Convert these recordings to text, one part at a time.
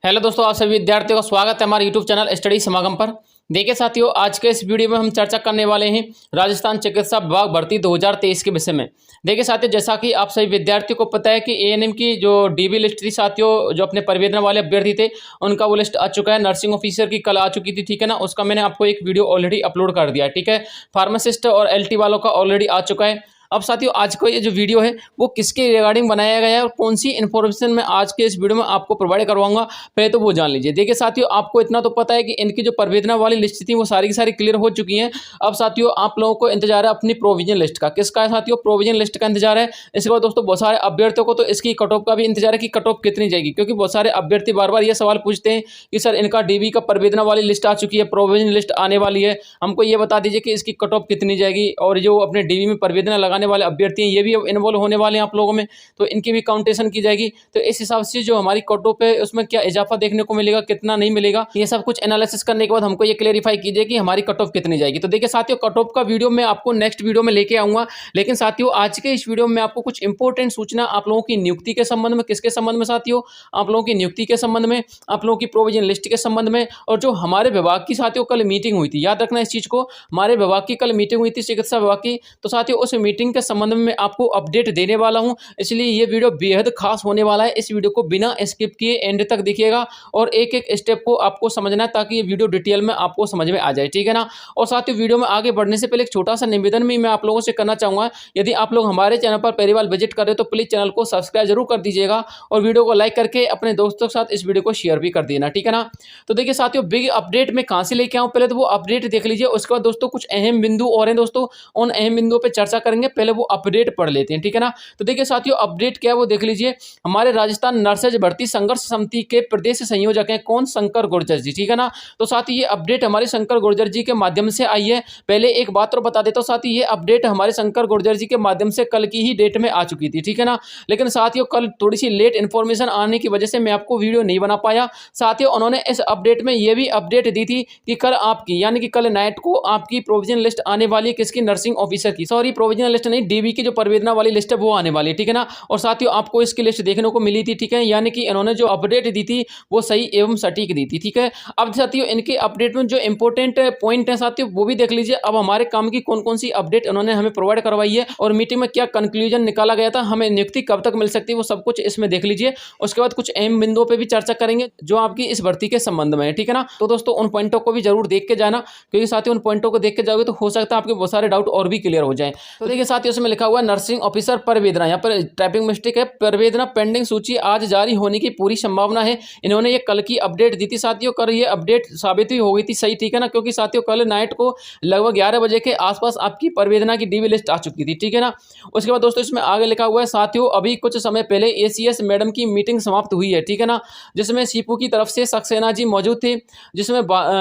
Hello दोस्तों, आप सभी विद्यार्थियों का स्वागत है हमारे यूट्यूब चैनल स्टडी समागम पर। देखिए साथियों, आज के इस वीडियो में हम चर्चा करने वाले हैं राजस्थान चिकित्सा विभाग भर्ती 2023 के विषय में। देखिए साथियों, जैसा कि आप सभी विद्यार्थियों को पता है कि एएनएम की जो डीबी लिस्ट थी साथियों, जो अपने परिवेदना वाले अभ्यर्थी थे उनका वो लिस्ट आ चुका है। नर्सिंग ऑफिसर की कल आ चुकी थी, ठीक है ना। उसका मैंने आपको एक वीडियो ऑलरेडी अपलोड कर दिया है, ठीक है। फार्मासिस्ट और एलटी वालों का ऑलरेडी आ चुका है। अब साथियों, आज का ये जो वीडियो है वो किसके रिगार्डिंग बनाया गया है और कौन सी इन्फॉर्मेशन मैं आज के इस वीडियो में आपको प्रोवाइड करवाऊंगा, पहले तो वो जान लीजिए। देखिए साथियों, आपको इतना तो पता है कि इनकी जो परिवेदना वाली लिस्ट थी वो सारी की सारी क्लियर हो चुकी हैं। अब साथियों, आप लोगों को इंतजार है अपनी प्रोविजन लिस्ट का। किसका है साथियों? प्रोविजन लिस्ट का इंतजार है। इसके बाद दोस्तों बहुत सारे अभ्यर्थियों को तो इसकी कट ऑफ का भी इंतजार है कि कट ऑफ कितनी जाएगी, क्योंकि बहुत सारे अभ्यर्थी बार बार ये सवाल पूछते हैं कि सर इनका डीबी का परिवेदना वाली लिस्ट आ चुकी है, प्रोविजन लिस्ट आने वाली है, हमको ये बता दीजिए कि इसकी कट ऑफ कितनी जाएगी। और जो अपने डीबी में परिवेदना लगाने वाले अभ्यर्थी हैं ये भी इन्वॉल्व होने वाले हैं आप लोगों में, तो इनकी भी काउंटेशन की जाएगी। तो इस हिसाब से जो हमारी कट ऑफ है उसमें क्या इजाफा देखने को मिलेगा, कितना नहीं मिलेगा, ये सब कुछ एनालिसिस करने के बाद हमको ये क्लेरिफाई कीजिए कि हमारी कट ऑफ कितनी जाएगी। तो देखिए साथियों, कट ऑफ का वीडियो मैं आपको नेक्स्ट वीडियो में लेके आऊंगा, लेकिन साथियों आज के इस वीडियो में आपको कुछ इंपॉर्टेंट सूचना आप लोगों की नियुक्ति के संबंध में, किसके संबंध में साथियों? आप लोगों की नियुक्ति के संबंध में, आप लोगों की प्रोविजन लिस्ट के संबंध में, और जो हमारे विभाग की साथियों कल मीटिंग हुई थी, याद रखना इस चीज को, हमारे विभाग की कल मीटिंग हुई थी चिकित्सा विभाग की। तो साथियों उस मीटिंग के संबंध में आपको अपडेट देने वाला हूं, इसलिए ये वीडियो बेहद खास होने वाला है। इस वीडियो को बिना स्किप किए एंड तक देखिएगा और एक एक स्टेप को आपको समझना है ताकि ये वीडियो डिटेल में आपको समझ में आ जाए, ठीक है ना। और साथियों वीडियो में आगे बढ़ने से पहले एक छोटा सा निवेदन भी मैं आप लोगों से करना चाहूंगा। यदि आप लोग हमारे चैनल पर पहली बार विजिट कर रहे हो तो प्लीज चैनल को सब्सक्राइब जरूर कर दीजिएगा और वीडियो को लाइक करके अपने दोस्तों के साथ इस वीडियो को शेयर भी कर देना, ठीक है ना। तो देखिए साथियों, बिग अपडेट में कहां से लेके आऊं, पहले तो वो अपडेट देख लीजिए, उसके बाद दोस्तों कुछ अहम बिंदु और हैं दोस्तों, उन अहम बिंदुओं पर चर्चा करेंगे। पहले वो अपडेट पढ़ लेते हैं, ठीक है ना। तो देखिए साथियों, अपडेट क्या है वो देख लीजिए। हमारे राजस्थान नर्सेज भर्ती संघर्ष समिति के प्रदेश संयोजक हैं कौन? शंकर गुर्जर जी, ठीक है ना। तो साथ ही ये अपडेट हमारे शंकर गुर्जर जी के माध्यम से आई है। पहले एक बात तो बता देता हूं, साथ ही ये अपडेट हमारे शंकर गुर्जर जी के माध्यम से कल की ही डेट में आ चुकी थी, ठीक है ना। लेकिन साथियों कल थोड़ी सी लेट इन्फॉर्मेशन आने की वजह से मैं आपको वीडियो नहीं बना पाया। साथियों उन्होंने इस अपडेट में ये भी अपडेट दी थी कि कल आपकी, यानी कि कल नाइट को आपकी प्रोविजन लिस्ट आने वाली है। किसकी? नर्सिंग ऑफिसर की, सॉरी प्रोविजन लिस्ट नहीं, डीबी की जो परिवेदना वाली लिस्ट है वो आने वाली है, ठीक है ना। और साथियों आपको इसकी लिस्ट देखने को मिली थी, ठीक है, यानी कि इन्होंने जो अपडेट दी थी वो सही एवं सटीक दी थी, ठीक है। अब साथियों इनके अपडेट में जो इंपॉर्टेंट पॉइंट है साथियों वो भी देख लीजिए। अब हमारे काम की कौन कौन सी अपडेट उन्होंने हमें प्रोवाइड करवाई है और मीटिंग में क्या कंक्लूजन निकाला गया था, हमें नियुक्ति कब तक मिल सकती है, वो सब कुछ इसमें देख लीजिए। उसके बाद कुछ अहम बिंदुओं पर भी चर्चा करेंगे जो आपकी इस भर्ती के संबंध में है, ठीक है ना। तो दोस्तों उन पॉइंटों को भी जरूर देख के जाना, क्योंकि साथियों उन पॉइंटों को देख के जाओगे तो हो सकता है आपके बहुत सारे डाउट और भी क्लियर हो जाए। तो देखिए साथियों, इसमें लिखा हुआ है नर्सिंग ऑफिसर परिवेदना, यहाँ पर टाइपिंग मिस्टेक है, परिवेदना पेंडिंग सूची आज जारी होने की पूरी संभावना है। इन्होंने ये कल की अपडेट दी थी साथियों, कल ये अपडेट साबित भी हो गई थी सही, ठीक है ना, क्योंकि साथियों कल नाइट को लगभग 11 बजे के आसपास आपकी परिवेदना की डीबी लिस्ट आ चुकी थी, ठीक है ना। उसके बाद दोस्तों इसमें आगे लिखा हुआ है साथियों, अभी कुछ समय पहले एसीएस मैडम की मीटिंग समाप्त हुई है, ठीक है ना, जिसमें सीपू की तरफ से सक्सेना जी मौजूद थे, जिसमें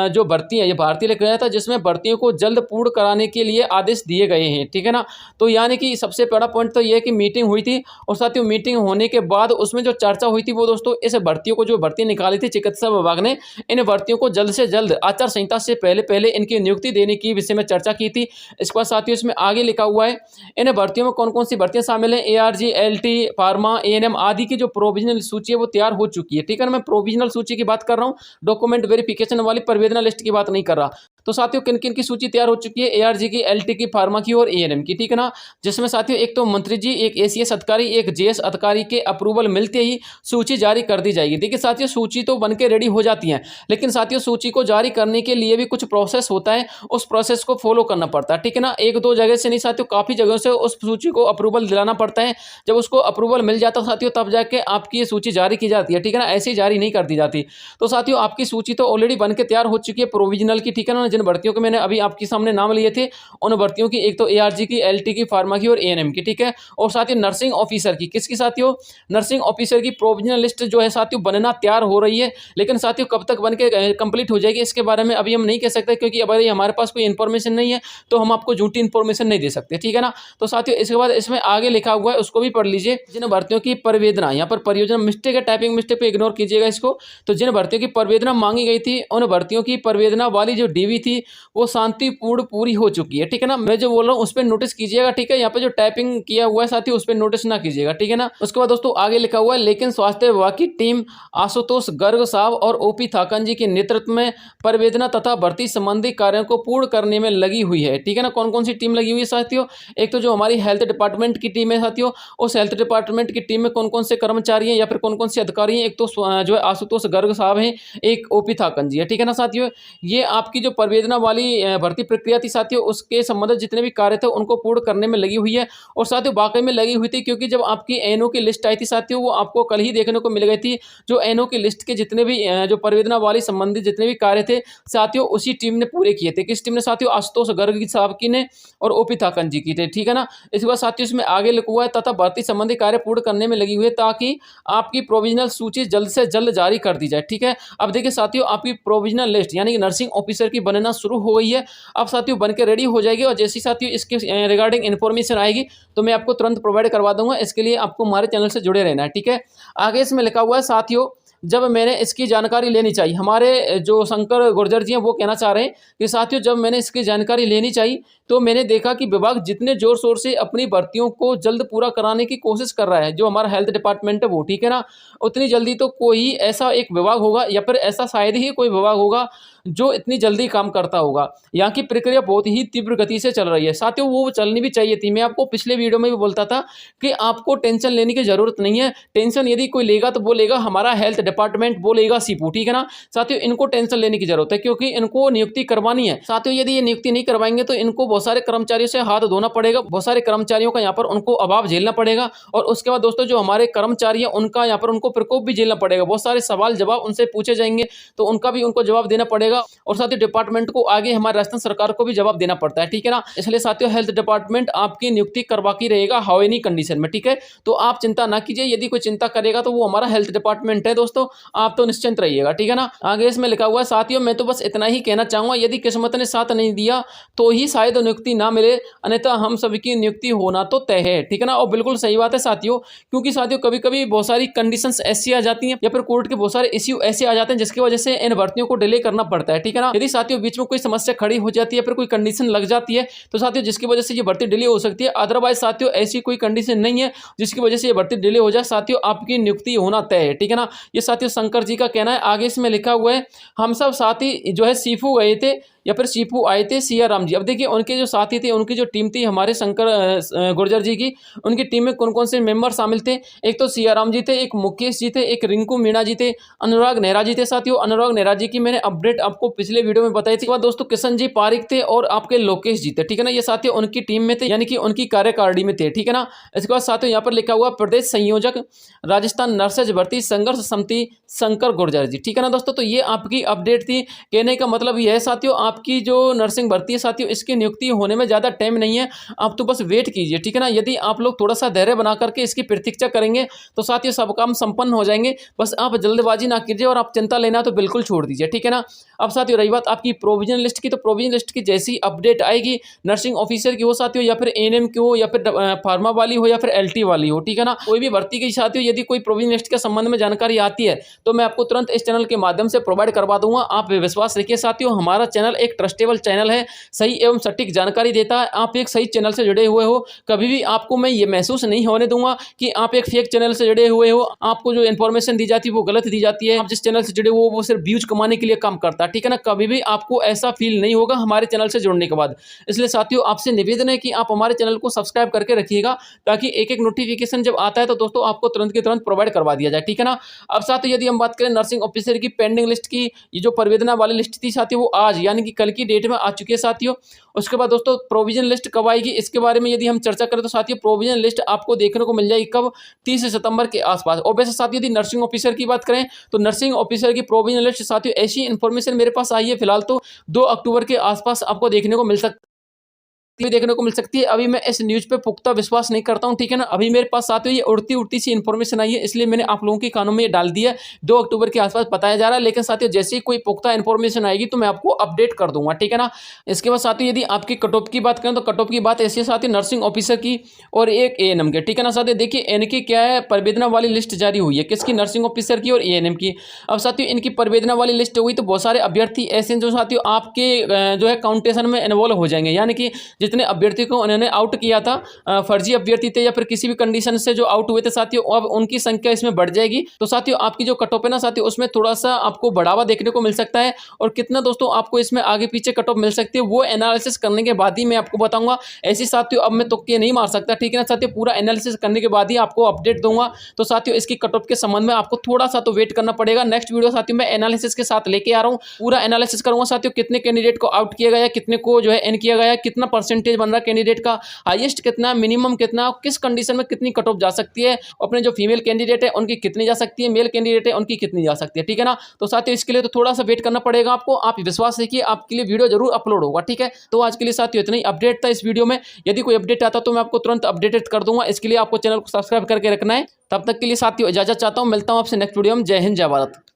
जो भर्ती है, ये भारतीय लिखा गया था, जिसमें भर्तियों को जल्द पूर्ण कराने के लिए आदेश दिए गए हैं, ठीक है ना। तो यानी कि सबसे बड़ा पॉइंट तो यह कि मीटिंग हुई थी और साथियों मीटिंग होने के बाद उसमें जो चर्चा हुई थी वो दोस्तों इस भर्तियों को, जो भर्ती निकाली थी चिकित्सा विभाग ने, इन भर्तियों को जल्द से जल्द आचार संहिता से पहले पहले इनकी नियुक्ति देने की विषय में चर्चा की थी। इसके बाद साथियों इसमें आगे लिखा हुआ है इन भर्तियों में कौन कौन सी भर्तियां शामिल हैं, एआरजी, एलटी, फार्मा, एएनएम आदि की जो प्रोविजनल सूची है वो तैयार हो चुकी है, ठीक है ना। मैं प्रोविजनल सूची की बात कर रहा हूँ, डॉक्यूमेंट वेरिफिकेशन वाली परिवेदना लिस्ट की बात नहीं कर रहा। तो साथियों किन किन की सूची तैयार हो चुकी है? एआरजी की, एलटी की, फार्मा की और एएनएम की, ठीक है ना। जिसमें साथियों एक तो मंत्री जी, एक एसीएस अधिकारी, एक जेएस अधिकारी के अप्रूवल मिलते ही सूची जारी कर दी जाएगी। देखिए साथियों सूची तो बन के रेडी हो जाती है, लेकिन साथियों सूची को जारी करने के लिए भी कुछ प्रोसेस होता है, उस प्रोसेस को फॉलो करना पड़ता है, ठीक है ना। एक दो जगह से नहीं साथियों, काफी जगहों से उस सूची को अप्रूवल दिलाना पड़ता है। जब उसको अप्रूवल मिल जाता है साथियों तब जाके आपकी ये सूची जारी की जाती है, ठीक है ना, ऐसे ही जारी नहीं कर दी जाती। तो साथियों आपकी सूची तो ऑलरेडी बन के तैयार हो चुकी है प्रोविजनल की, ठीक है ना। जिन भर्तियों के मैंने अभी आपके सामने नाम लिए थे उन भर्तियों की, एक तो एआरजी की, एलटी की, फार्मा की और एएनएम की, ठीक है। और साथियों नर्सिंग ऑफिसर की, किसकी साथियों? नर्सिंग ऑफिसर की प्रोविजनल लिस्ट जो है साथियों बनना तैयार हो रही है, लेकिन साथियों कब तक बन के कंप्लीट हो जाएगी इसके बारे में अभी हम नहीं कह सकते, क्योंकि अभी हमारे पास कोई इन्फॉर्मेशन नहीं है तो हम आपको झूठी इन्फॉर्मेशन नहीं दे सकते, ठीक है ना। तो साथियों इसके बाद इसमें आगे लिखा हुआ है, उसको भी पढ़ लीजिए। जिन भर्तियों की परिवेदना, यहाँ पर परियोजना मिस्टेक है, टाइपिंग मिस्टेक पे इग्नोर कीजिएगा इसको। तो जिन भर्तियों की परिवेदना मांगी गई थी उन भर्तियों की परिवेदना वाली जो डीबी थी वो शांतिपूर्ण पूरी हो चुकी है, ठीक है ना। मैं जो बोल रहा हूँ उस पर नोटिस कीजिएगा, ठीक है। यहाँ पे जो टाइपिंग किया हुआ है साथियों उस पर नोटिस ना कीजिएगा, ठीक है ना। उसके बाद दोस्तों आगे लिखा हुआ है, लेकिन स्वास्थ्य विभाग की टीम आशुतोष गर्ग साहब और ओपी थाकन जी के नेतृत्व में परिवेदना तथा भर्ती संबंधी कार्यों को पूर्ण करने में लगी हुई है, ठीक है ना। कौन कौन सी टीम लगी हुई है साथियों? एक तो जो हमारी हेल्थ डिपार्टमेंट की टीम है साथियों, उस हेल्थ डिपार्टमेंट की टीम में कौन कौन से कर्मचारी हैं या फिर कौन कौन से अधिकारी हैं? एक तो जो है आशुतोष गर्ग साहब हैं, एक ओपी थाकन जी है, ठीक है ना साथियों। ये आपकी जो परिवेदना वाली भर्ती प्रक्रिया थी साथियों, उसके संबंधित जितने भी कार्य थे उनको पूर्ण करने में लगी हुई है। और साथियों वाकई में लगी हुई थी, क्योंकि जब आपकी एनओ की लिस्ट आई थी साथियों, वो आपको कल ही देखने को मिल गई थी। जो एनओ की लिस्ट के जितने भी जो परिवेदना वाली संबंधित जितने भी कार्य थे साथियों, उसी टीम ने पूरे किए थे। किस टीम ने साथियों? आशुतोष गर्ग साहब की ने और ओपी थाकन जी की थे, ठीक है ना। इसके बाद साथियों इसमें आगे लिखा हुआ है, तथा भर्ती संबंधी कार्य पूर्ण करने में लगी हुई है ताकि आपकी प्रोविजनल सूची जल्द से जल्द जारी कर दी जाए, ठीक है। अब देखिए साथियों, आपकी प्रोविजनल लिस्ट यानी कि नर्सिंग ऑफिसर की बनना शुरू हो गई है। अब साथियों बन के रेडी हो जाएगी, और जैसी साथियों इसके रिगार्डिंग इन्फॉर्मेशन आएगी तो मैं आपको तुरंत प्रोवाइड करवा दूंगा। इसके लिए आपको हमारे चैनल से जुड़े रहना है, ठीक है। आगे इसमें लिखा हुआ है साथियों, जब मैंने इसकी जानकारी लेनी चाहिए, हमारे जो शंकर गुर्जर जी हैं वो कहना चाह रहे हैं कि साथियों जब मैंने इसकी जानकारी लेनी चाहिए तो मैंने देखा कि विभाग जितने जोर शोर से अपनी भर्तियों को जल्द पूरा कराने की कोशिश कर रहा है, जो हमारा हेल्थ डिपार्टमेंट है वो, ठीक है ना, उतनी जल्दी तो कोई ऐसा एक विभाग होगा या फिर ऐसा शायद ही कोई विभाग होगा जो इतनी जल्दी काम करता होगा। यहाँ की प्रक्रिया बहुत ही तीव्र गति से चल रही है साथियों, वो चलनी भी चाहिए थी। मैं आपको पिछले वीडियो में भी बोलता था कि आपको टेंशन लेने की जरूरत नहीं है। टेंशन यदि कोई लेगा तो वो लेगा हमारा हेल्थ डिपार्टमेंट, वो लेगा सीपू, ठीक है ना साथियों। इनको टेंशन लेने की जरूरत है, क्योंकि इनको नियुक्ति करवानी है साथियों। यदि ये नियुक्ति नहीं करवाएंगे तो इनको बहुत सारे कर्मचारियों से हाथ धोना पड़ेगा, बहुत सारे कर्मचारियों का यहाँ पर उनको अभाव झेलना पड़ेगा। और उसके बाद दोस्तों जो हमारे कर्मचारी हैं उनका यहाँ पर उनको प्रकोप भी झेलना पड़ेगा, बहुत सारे सवाल जवाब उनसे पूछे जाएंगे तो उनका भी उनको जवाब देना पड़ेगा। और साथियों डिपार्टमेंट को आगे हमारी राजस्थान सरकार को भी जवाब देना पड़ता है, ठीक है ना। इसलिए साथियों हेल्थ डिपार्टमेंट आपकी नियुक्ति करवा के रहेगा हाउ एनी कंडीशन में, ठीक है। तो आप चिंता ना कीजिए, यदि कोई चिंता करेगा तो वो हमारा हेल्थ डिपार्टमेंट है दोस्तों, आप तो निश्चिंत रहिएगा, ठीक है ना। आगे इसमें लिखा हुआ है साथियों, मैं तो बस इतना ही कहना चाहूंगा, यदि किस्मत ने साथ नहीं दिया तो ही शायद नियुक्ति ना मिले, अन्यथा हम सभी की नियुक्ति होना तो तय है, ठीक है ना। और बिल्कुल सही बात है साथियों, क्योंकि साथियों कभी कभी बहुत सारी कंडीशंस ऐसी आ जाती हैं या फिर कोर्ट के बहुत सारे इश्यू ऐसे आ जाते हैं जिसकी वजह से इन भर्तियों को डिले करना पड़ता है, ठीक है ना। यदि साथियों बीच में कोई समस्या खड़ी हो जाती है, फिर कोई कंडीशन लग जाती है तो साथियों जिसकी वजह से ये भर्ती डिले हो सकती है। अदरवाइज साथियों ऐसी कोई कंडीशन नहीं है जिसकी वजह से ये भर्ती डिले हो जाए, साथियों आपकी नियुक्ति होना तय है, ठीक है ना। ये साथियों शंकर जी का कहना है। आगे इसमें लिखा हुआ है, हम सब साथी जो है सीफू गए थे या फिर सीपू आए थे सिया राम जी। अब देखिए उनके जो साथी थे, उनकी जो टीम थी हमारे शंकर गुर्जर जी की, उनकी टीम में कौन कौन से मेंबर शामिल थे? एक तो सिया राम जी थे, एक मुकेश जी थे, एक रिंकू मीणा जी थे, अनुराग नेहरा जी थे साथियों। अनुराग नेहरा जी की मैंने अपडेट आपको पिछले वीडियो में बताई थी। इसके बाद दोस्तों किशन जी पारिक थे और आपके लोकेश जी थे, ठीक है ना। ये साथियों उनकी टीम में थे, यानी कि उनकी कार्यकारिणी में थे, ठीक है ना। इसके बाद साथियों यहाँ पर लिखा हुआ प्रदेश संयोजक राजस्थान नर्सेज भर्ती संघर्ष समिति शंकर गुर्जर जी, ठीक है ना दोस्तों। तो ये आपकी अपडेट थी। कहने का मतलब यह है साथियों, आपकी जो नर्सिंग भर्ती है साथियों, इसकी नियुक्ति होने में ज़्यादा टाइम नहीं है, आप तो बस वेट कीजिए, ठीक है ना। यदि आप लोग थोड़ा सा धैर्य बना करके इसकी प्रतीक्षा करेंगे तो साथियों सब काम संपन्न हो जाएंगे। बस आप जल्दबाजी ना कीजिए और आप चिंता लेना तो बिल्कुल छोड़ दीजिए, ठीक है ना। अब साथियों रही बात आपकी प्रोविजन लिस्ट की, तो प्रोविजन लिस्ट की जैसी अपडेट आएगी नर्सिंग ऑफिसर की हो साथियों, या फिर एएनएम की हो, या फिर फार्मा वाली हो, या फिर एलटी वाली हो, ठीक है ना। कोई भी भर्ती की साथियों यदि कोई प्रोविजन लिस्ट के संबंध में जानकारी आती है तो मैं आपको तुरंत इस चैनल के माध्यम से प्रोवाइड करवा दूंगा। आप विश्वास रखिए साथियों, हमारा चैनल एक ट्रस्टेबल चैनल है, सही एवं सटीक जानकारी देता है। आप एक सही चैनल से जुड़े हुए हो, कभी भी आपको मैं ये महसूस नहीं होने दूंगा कि आप एक फेक चैनल से जुड़े हुए हो, आपको जो इन्फॉर्मेशन दी जाती है वो गलत दी जाती है। आप जिस चैनल से जुड़े हो वो सिर्फ व्यूज कमाने के लिए काम करता है, ठीक है ना। कभी भी आपको ऐसा फील नहीं होगा हमारे चैनल से जुड़ने के बाद। इसलिए साथियों आपसे निवेदन है कि आप हमारे चैनल को सब्सक्राइब करके रखिएगा, ताकि एक एक नोटिफिकेशन जब आता है तो दोस्तों आपको तुरंत के तुरंत प्रोवाइड करवा दिया जाए, ठीक है ना। अब साथियों यदि हम बात करें नर्सिंग ऑफिसर की पेंडिंग लिस्ट की, ये जो परिवेदना वाली लिस्ट थी साथियों वो आज यानी कि कल की डेट में आ चुकी है साथियों। उसके बाद दोस्तों प्रोविजन लिस्ट कब आएगी इसके बारे में यदि हम चर्चा करें तो साथियों प्रोविजन लिस्ट आपको देखने को मिल जाएगी कब? 30 सितंबर के आसपास। और वैसे साथियों यदि नर्सिंग ऑफिसर की बात करें तो नर्सिंग ऑफिसर की प्रोविजन लिस्ट साथियों ऐसी इन्फॉर्मेशन मेरे पास आई है फिलहाल तो 2 अक्टूबर के आसपास आपको देखने को मिल सकता है। देखने को मिल सकती है। अभी मैं इस न्यूज़ पे पुख्ता विश्वास नहीं करता हूँ, ठीक है ना। अभी मेरे पास साथियों ये उड़ती सी इन्फॉर्मेशन आई है, इसलिए मैंने आप लोगों के कानों में ये डाल दिया है। 2 अक्टूबर के आसपास बताया जा रहा है, लेकिन साथियों जैसे ही कोई पुख्ता इन्फॉर्मेशन आएगी तो मैं आपको अपडेट कर दूंगा, ठीक है ना। इसके बाद साथियों यदि आपकी कट ऑफ की बात करें तो कट ऑफ की बात ऐसी है साथियों, नर्सिंग ऑफिसर की और एक एएनएम के, ठीक है ना। साथियों देखिए इनकी क्या है, प्रवेदना वाली लिस्ट जारी हुई है, किसकी, नर्सिंग ऑफिसर की और एएनएम की। अब साथियों इनकी प्रवेदना वाली लिस्ट हुई तो बहुत सारे अभ्यर्थी ऐसे हैं जो साथियों आपके जो है काउंटेशन में इन्वॉल्व हो जाएंगे, यानी कि जितने अभ्यर्थी को उन्होंने आउट किया था, फर्जी अभ्यर्थी थे या फिर किसी भी कंडीशन से जो आउट हुए थे साथियों, अब उनकी संख्या इसमें बढ़ जाएगी। तो साथियों आपकी जो कट ऑफ है ना साथियों, उसमें थोड़ा सा आपको बढ़ावा देखने को मिल सकता है, और कितना दोस्तों आपको इसमें आगे पीछे कट ऑफ मिल सकती है वो एनालिसिस करने के बाद ही मैं आपको बताऊंगा। ऐसी साथियों अब मैं तुक्के नहीं मार सकता, ठीक है ना साथियों, पूरा एनालिसिस करने के बाद ही आपको अपडेट दूंगा। तो साथियों इसकी कट ऑफ के संबंध में आपको थोड़ा सा तो वेट करना पड़ेगा। नेक्स्ट वीडियो साथियों मैं एनालिसिस के साथ लेके आ रहा हूँ, पूरा एनालिसिस करूंगा साथियों, कितने कैंडिडेट को आउट किया गया, कितने को जो है इन किया गया, कितना परसेंटेज बन रहा है कैंडिडेट का, हाईएस्ट कितना, मिनिमम कितना, किस कंडीशन में कितनी कट ऑफ जा सकती है, अपने जो फीमेल कैंडिडेट है उनकी कितनी जा सकती है, मेल कैंडिडेट है उनकी कितनी जा सकती है, ठीक है ना। तो साथियों इसके लिए तो थोड़ा सा वेट करना पड़ेगा आपको, आप विश्वास रखिए आपके लिए वीडियो जरूर अपलोड होगा, ठीक है। तो आज के लिए साथियों इतना ही अपडेट था इस वीडियो में। यदि कोई अपडेट आता तो मैं आपको तुरंत अपडेटेड कर दूंगा, इसके लिए आपको चैनल को सब्सक्राइब करके रखना है। तब तक के लिए साथियों इजाजत चाहता हूं, मिलता हूं आपसे नेक्स्ट वीडियो में। जय हिंद, जय भारत।